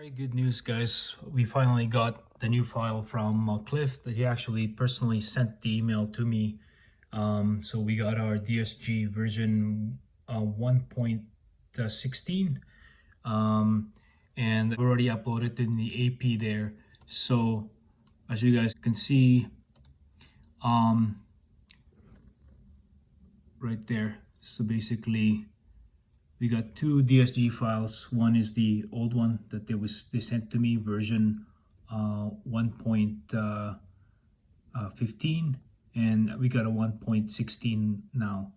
Very good news, guys. We finally got the new file from Cliff that he actually personally sent the email to me. So we got our DSG version 1.16 and we already uploaded in the AP there. So as you guys can see right there, so basically we got two DSG files. One is the old one that they sent to me, version 1.15, and we got a 1.16 now,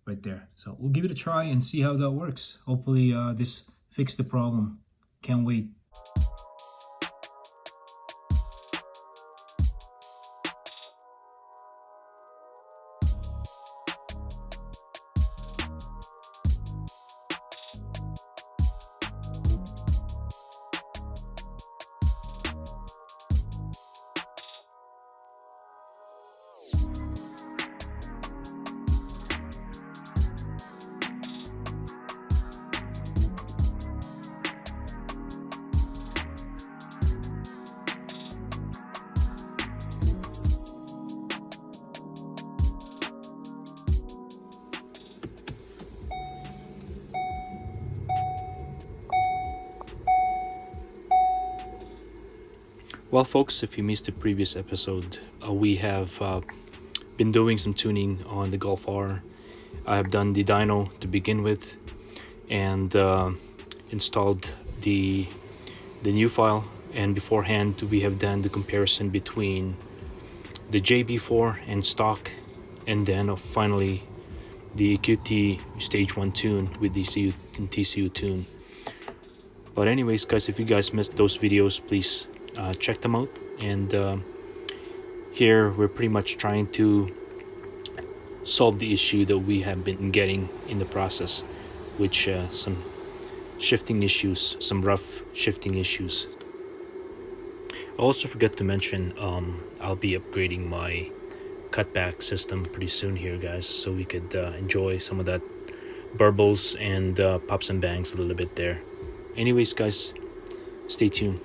right there. So we'll give it a try and see how that works. Hopefully this fixed the problem. Can't wait. Well, folks, if you missed the previous episode, we have been doing some tuning on the Golf R. I have done the dyno to begin with and installed the new file, and beforehand we have done the comparison between the JB4 and stock, and then finally the EQT stage 1 tune with the CU and TCU tune. But anyways, guys, if you guys missed those videos, please check them out. And here we're pretty much trying to solve the issue that we have been getting in the process, which some shifting issues, some rough shifting issues. I also forgot to mention I'll be upgrading my cutback system pretty soon here, guys, so we could enjoy some of that burbles and pops and bangs a little bit there. Anyways, guys, stay tuned.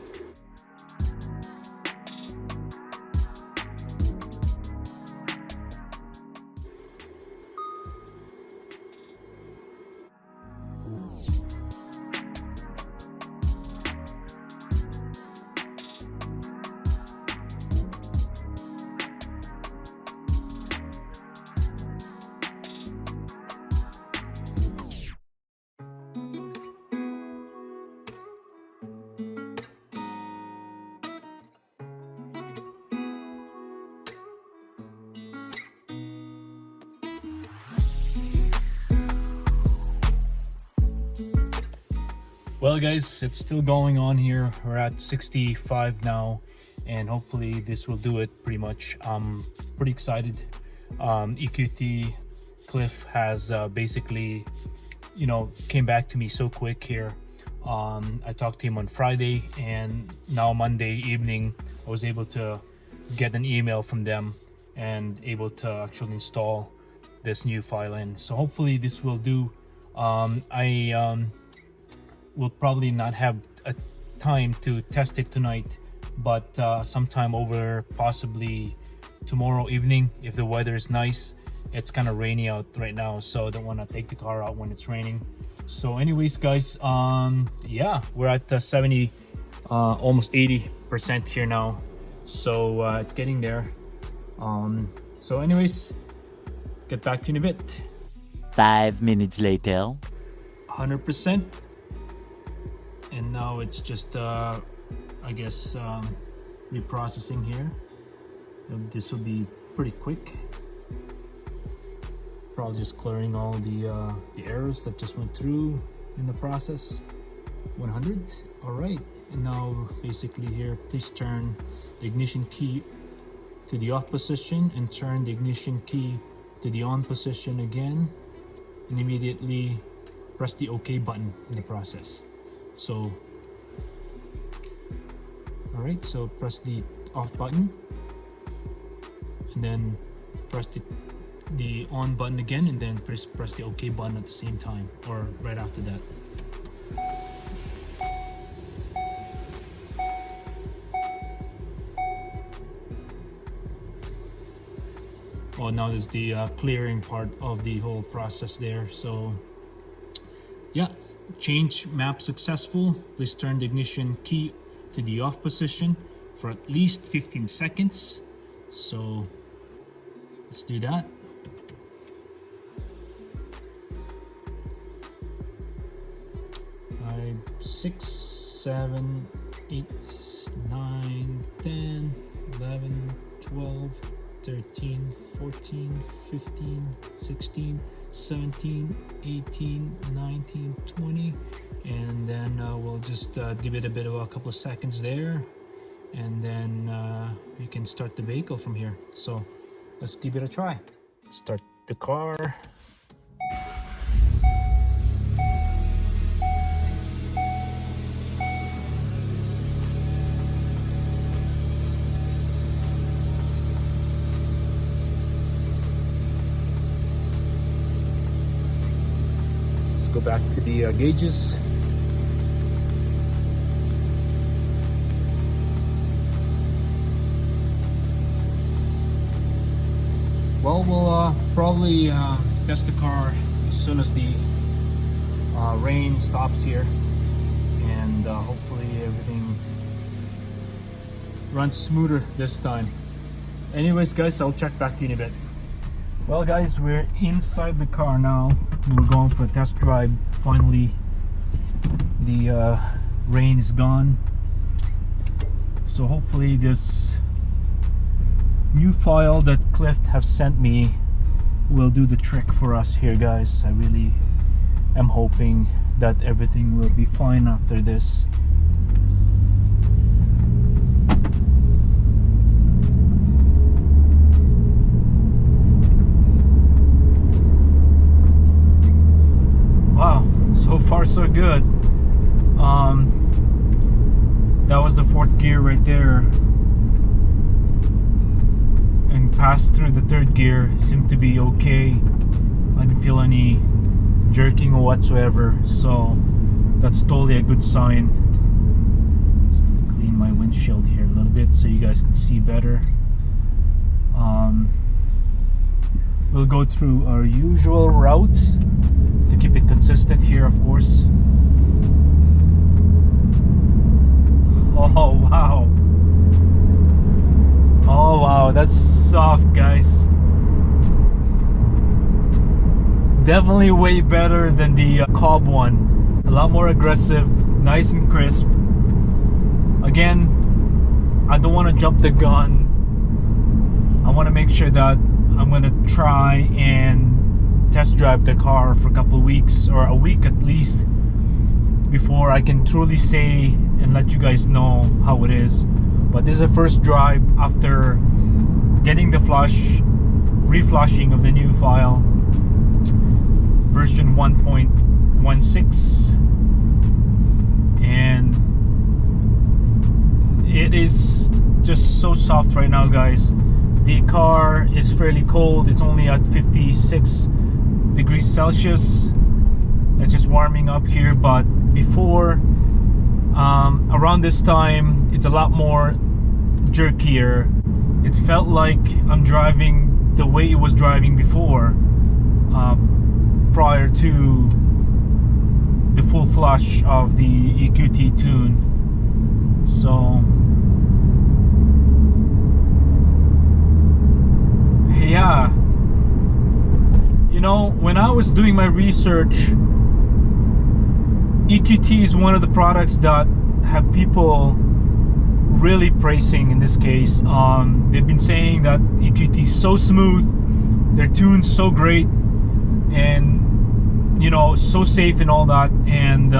Well, guys, it's still going on here. We're at 65 now, and hopefully this will do it pretty much. I'm pretty excited. EQT Cliff has basically, came back to me so quick here. I talked to him on Friday, and now Monday evening I was able to get an email from them and able to actually install this new file in. So hopefully this will do. We'll probably not have a time to test it tonight, but sometime over possibly tomorrow evening if the weather is nice. It's kind of rainy out right now, so I don't want to take the car out when it's raining. So anyways, guys, yeah, we're at 70 almost 80% here now, so it's getting there. So anyways, get back to you in a bit. 5 minutes later. 100%. And now it's just I guess reprocessing here. This will be pretty quick. Probably just clearing all the errors that just went through in the process. 100. All right, and now basically here, please turn the ignition key to the off position and turn the ignition key to the on position again, and immediately press the OK button in the process. So, all right, so press the off button and then press the on button again, and then press the OK button at the same time, or right after that. Oh, now there's the clearing part of the whole process there. So yeah, change map successful. Please turn the ignition key to the off position for at least 15 seconds. So let's do that. 5, 6, 7, 8, 9, 10, 11, 12, 13, 14, 15, 16, 17, 18, 19, 20, and then we'll just give it a bit of a couple of seconds there, and then we can start the vehicle from here. So let's give it a try. Start the car. Go back to the gauges. Well, we'll probably test the car as soon as the rain stops here, and hopefully everything runs smoother this time. Anyways, guys, I'll check back to you in a bit. Well, guys, we're inside the car now. We're going for a test drive. Finally, the rain is gone. So hopefully this new file that Cliff have sent me will do the trick for us here, guys. I really am hoping that everything will be fine after this. Wow, so far so good. That was the fourth gear right there, and passed through the third gear. Seemed to be okay. I didn't feel any jerking or whatsoever, so that's totally a good sign. Just gonna clean my windshield here a little bit so you guys can see better. We'll go through our usual route to keep it consistent here, of course. Oh wow. Oh wow, that's soft, guys. Definitely way better than the Cobb one. A lot more aggressive, nice and crisp. Again, I don't want to jump the gun. I want to make sure that I'm going to try and test drive the car for a couple of weeks, or a week at least, before I can truly say and let you guys know how it is. But this is a first drive after getting the reflushing of the new file, version 1.16, and it is just so soft right now, guys. The car is fairly cold. It's only at 56 degrees Celsius. It's just warming up here, but before, around this time, it's a lot more jerkier. It felt like I'm driving the way it was driving before, prior to the full flush of the EQT tune. So yeah, you know, when I was doing my research, EQT is one of the products that have people really praising in this case. They've been saying that EQT is so smooth, their tune's so great, and you know, so safe and all that. And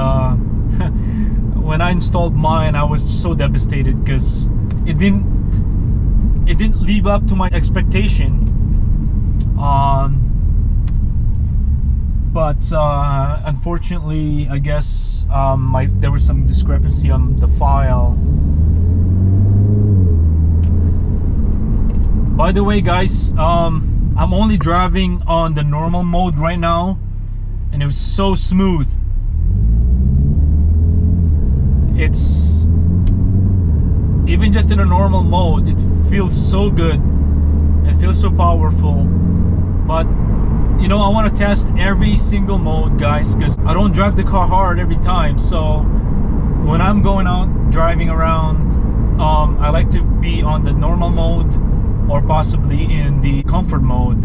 when I installed mine, I was so devastated because it didn't live up to my expectation. But unfortunately, I guess there was some discrepancy on the file. By the way, guys, I'm only driving on the normal mode right now, and it was so smooth. It's even just in a normal mode, it feels so good. It feels so powerful. But you know, I want to test every single mode, guys, because I don't drive the car hard every time. So when I'm going out driving around, I like to be on the normal mode or possibly in the comfort mode.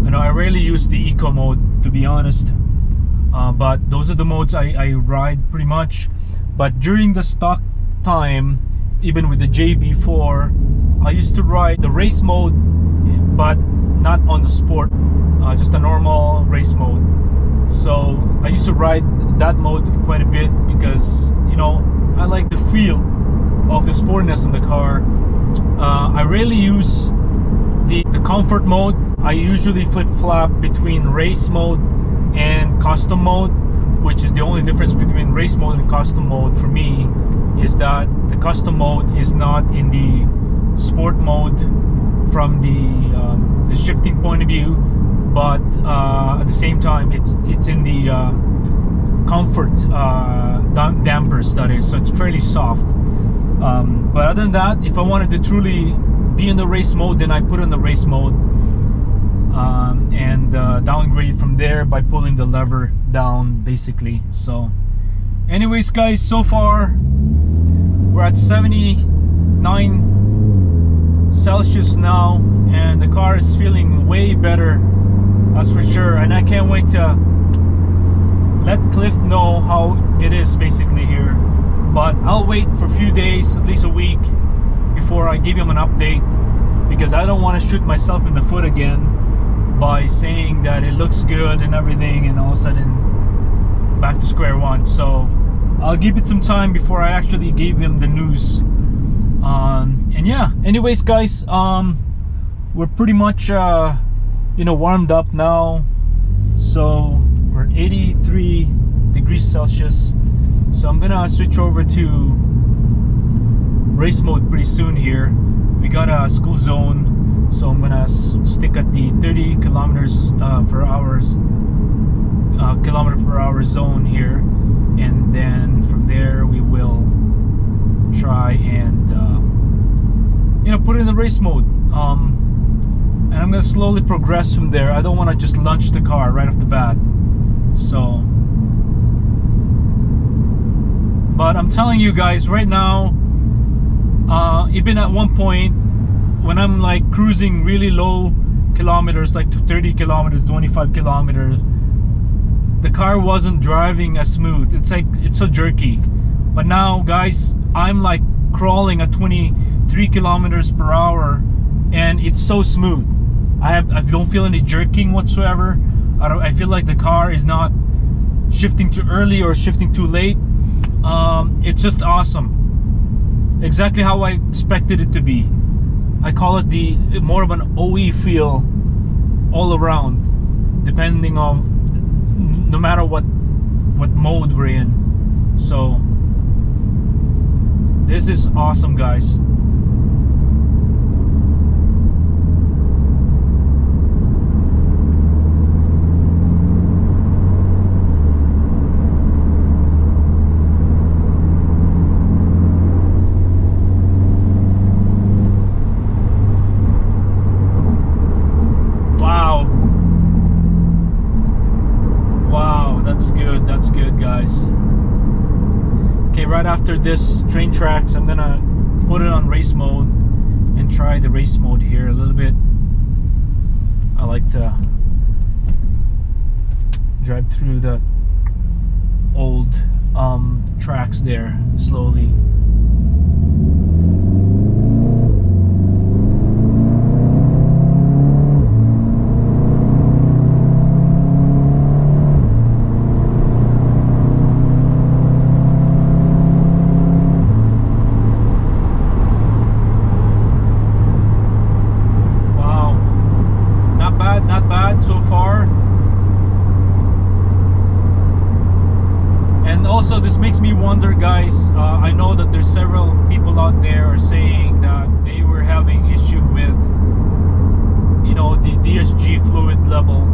You know, I rarely use the eco mode, to be honest, but those are the modes I ride pretty much. But during the stock time, even with the JB4, I used to ride the race mode, but not on the sport, just a normal race mode. So I used to ride that mode quite a bit because, you know, I like the feel of the sportiness in the car. I rarely use the comfort mode. I usually flip-flop between race mode and custom mode, which is the only difference between race mode and custom mode for me, is that the custom mode is not in the sport mode from the shifting point of view, but at the same time it's in the comfort dampers, that is, so it's fairly soft. But other than that, if I wanted to truly be in the race mode, then I put on the race mode and downgrade from there by pulling the lever down, basically. So anyways, guys, so far we're at 79 Celsius now, and the car is feeling way better, that's for sure. And I can't wait to let Cliff know how it is basically here. But I'll wait for a few days, at least a week, before I give him an update, because I don't want to shoot myself in the foot again by saying that it looks good and everything, and all of a sudden back to square one. So I'll give it some time before I actually give him the news. And yeah, anyways, guys, we're pretty much you know, warmed up now. So we're 83 degrees Celsius. So I'm gonna switch over to race mode pretty soon here. We got a school zone, so I'm gonna stick at the 30 kilometers per hour zone here, and then from there we will try and you know, put it in the race mode. And I'm gonna slowly progress from there. I don't want to just launch the car right off the bat. So, but I'm telling you guys right now, even at one point when I'm like cruising really low kilometers, like to 30 kilometers, 25 kilometers, the car wasn't driving as smooth. It's like, it's so jerky. But now, guys, I'm like crawling at 23 kilometers per hour, and it's so smooth. I don't feel any jerking whatsoever. I feel like the car is not shifting too early or shifting too late. It's just awesome. Exactly how I expected it to be. I call it more of an OE feel all around, depending on no matter what mode we're in. So this is awesome, guys. That's good, guys. Okay, right after this train tracks, I'm gonna put it on race mode and try the race mode here a little bit. I like to drive through the old tracks there slowly. Not bad so far. And also, this makes me wonder, guys, I know that there's several people out there are saying that they were having issue with, you know, the DSG fluid level,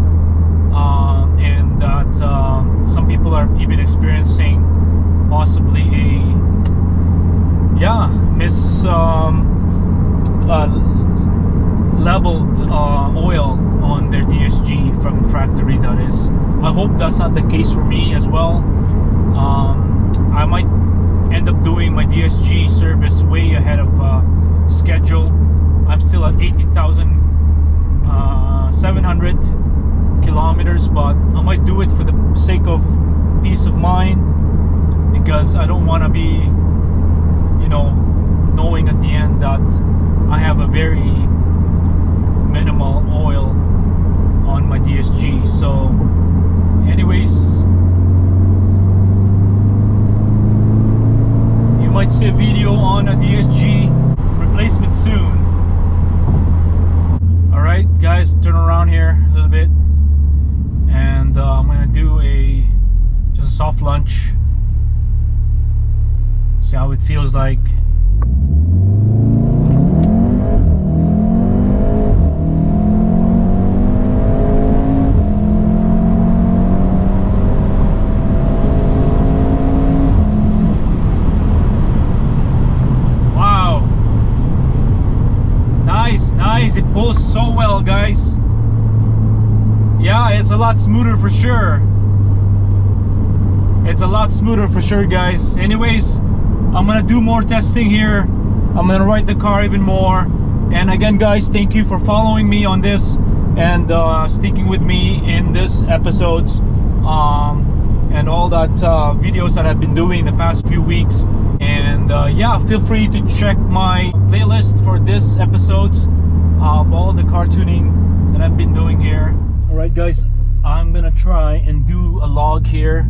and that some people are even experiencing possibly a leveled oil on their DSG from factory, that is. I hope that's not the case for me as well. I might end up doing my DSG service way ahead of schedule. I'm still at 18,700 kilometers, but I might do it for the sake of peace of mind, because I don't want to be, you know, knowing at the end that I have a very minimal oil on my DSG. So anyways, you might see a video on a DSG replacement soon. Alright guys, turn around here a little bit, and I'm gonna do just a soft launch, see how it feels like. It pulls so well, guys. Yeah, it's a lot smoother for sure. It's a lot smoother for sure, guys. Anyways, I'm gonna do more testing here. I'm gonna ride the car even more. And again, guys, thank you for following me on this and sticking with me in this episodes and all that videos that I've been doing the past few weeks. And yeah, feel free to check my playlist for this episodes of all the car tuning that I've been doing here. Alright guys, I'm gonna try and do a log here,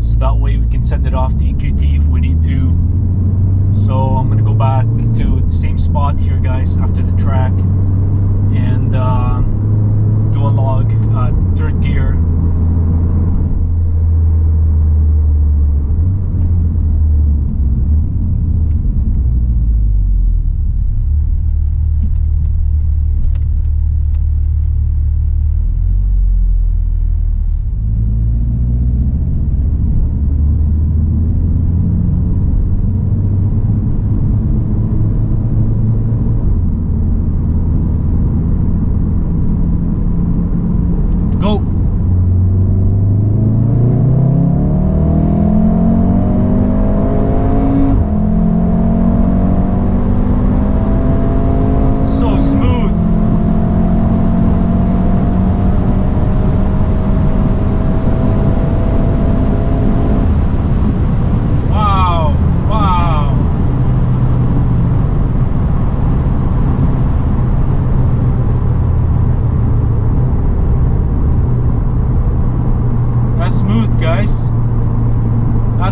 so that way we can send it off to EQT if we need to. So I'm gonna go back to the same spot here, guys, after the track, and do a log, third gear.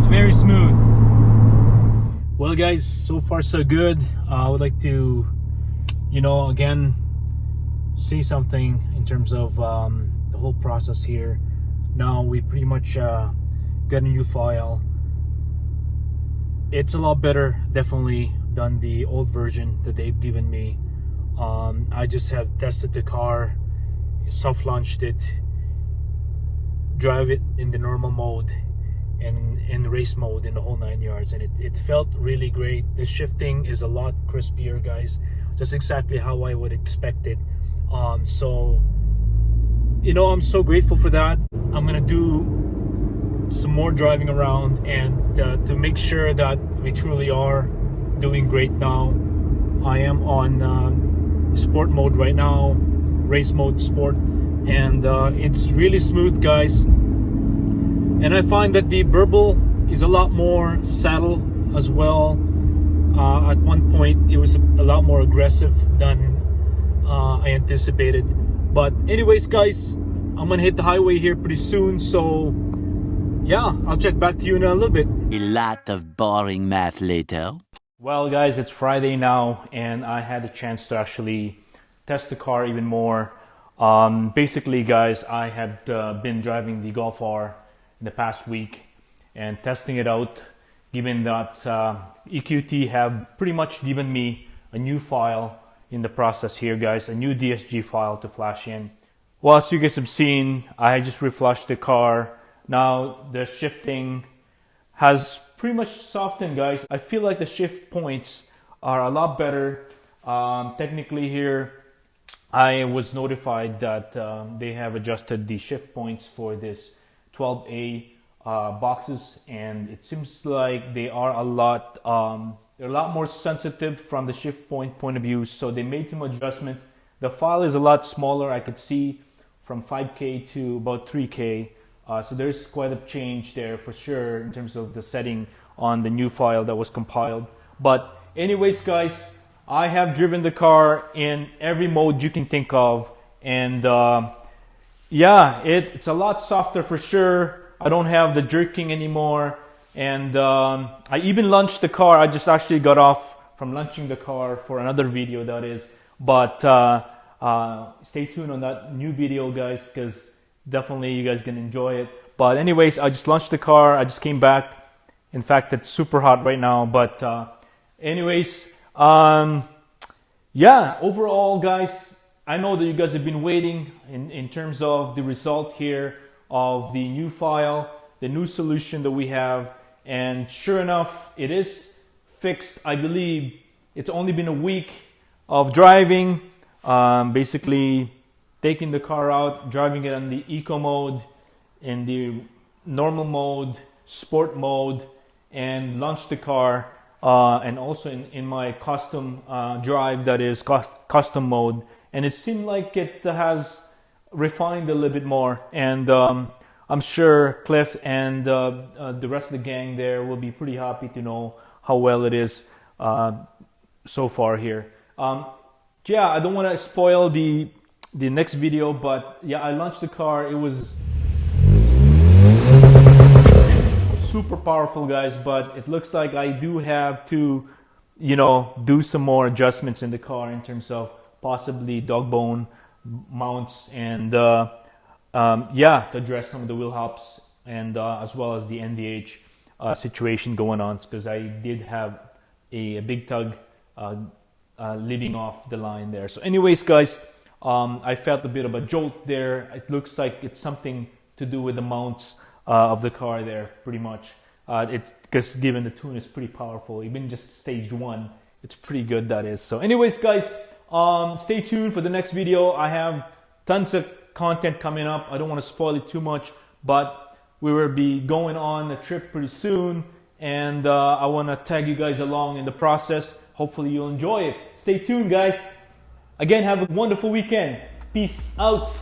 Very smooth. Well guys, so far so good. I would like to, again, say something in terms of the whole process here. Now we pretty much got a new file. It's a lot better, definitely, than the old version that they've given me. I just have tested the car, soft launched it, drive it in the normal mode, and in race mode, in the whole 9 yards, and it felt really great. The shifting is a lot crispier, guys, just exactly how I would expect it. So I'm so grateful for that. I'm gonna do some more driving around and to make sure that we truly are doing great now. I am on sport mode right now, race mode sport, and it's really smooth, guys. And I find that the burble is a lot more subtle as well. At one point, it was a lot more aggressive than I anticipated. But anyways, guys, I'm gonna hit the highway here pretty soon. So yeah, I'll check back to you in a little bit. A lot of boring math later. Well, guys, it's Friday now, and I had a chance to actually test the car even more. Basically, guys, I had been driving the Golf R in the past week and testing it out, given that EQT have pretty much given me a new file in the process here, guys, a new DSG file to flash in. Well, as you guys have seen, I just reflushed the car. Now the shifting has pretty much softened, guys. I feel like the shift points are a lot better. Technically here, I was notified that they have adjusted the shift points for this 12A boxes, and it seems like they are they're a lot more sensitive from the shift point of view. So they made some adjustment. The file is a lot smaller. I could see from 5K to about 3K. So there's quite a change there for sure in terms of the setting on the new file that was compiled. But anyways, guys, I have driven the car in every mode you can think of, and yeah, it's a lot softer for sure. I don't have the jerking anymore, and I even launched the car. I just actually got off from launching the car for another video, that is. But stay tuned on that new video, guys, because definitely you guys can enjoy it. But anyways, I just launched the car. I just came back. In fact, it's super hot right now. But anyways, yeah, overall, guys, I know that you guys have been waiting in terms of the result here of the new file, the new solution that we have. And sure enough, it is fixed. I believe it's only been a week of driving, basically taking the car out, driving it on the eco mode, in the normal mode, sport mode, and launched the car, and also in my custom drive, that is custom mode. And it seemed like it has refined a little bit more, and I'm sure Cliff and the rest of the gang there will be pretty happy to know how well it is so far here. Yeah, I don't want to spoil the next video, but yeah, I launched the car. It was super powerful, guys, but it looks like I do have to, do some more adjustments in the car in terms of possibly dog bone mounts, and yeah, to address some of the wheel hops, and as well as the NVH situation going on, because I did have a big tug leading off the line there. So anyways, guys, I felt a bit of a jolt there. It looks like it's something to do with the mounts of the car there, pretty much. Because given the tune is pretty powerful, even just stage 1, it's pretty good, that is. So anyways, guys, stay tuned for the next video. I have tons of content coming up. I don't want to spoil it too much, but we will be going on a trip pretty soon, and I want to tag you guys along in the process. Hopefully you'll enjoy it. Stay tuned, guys. Again, have a wonderful weekend. Peace out.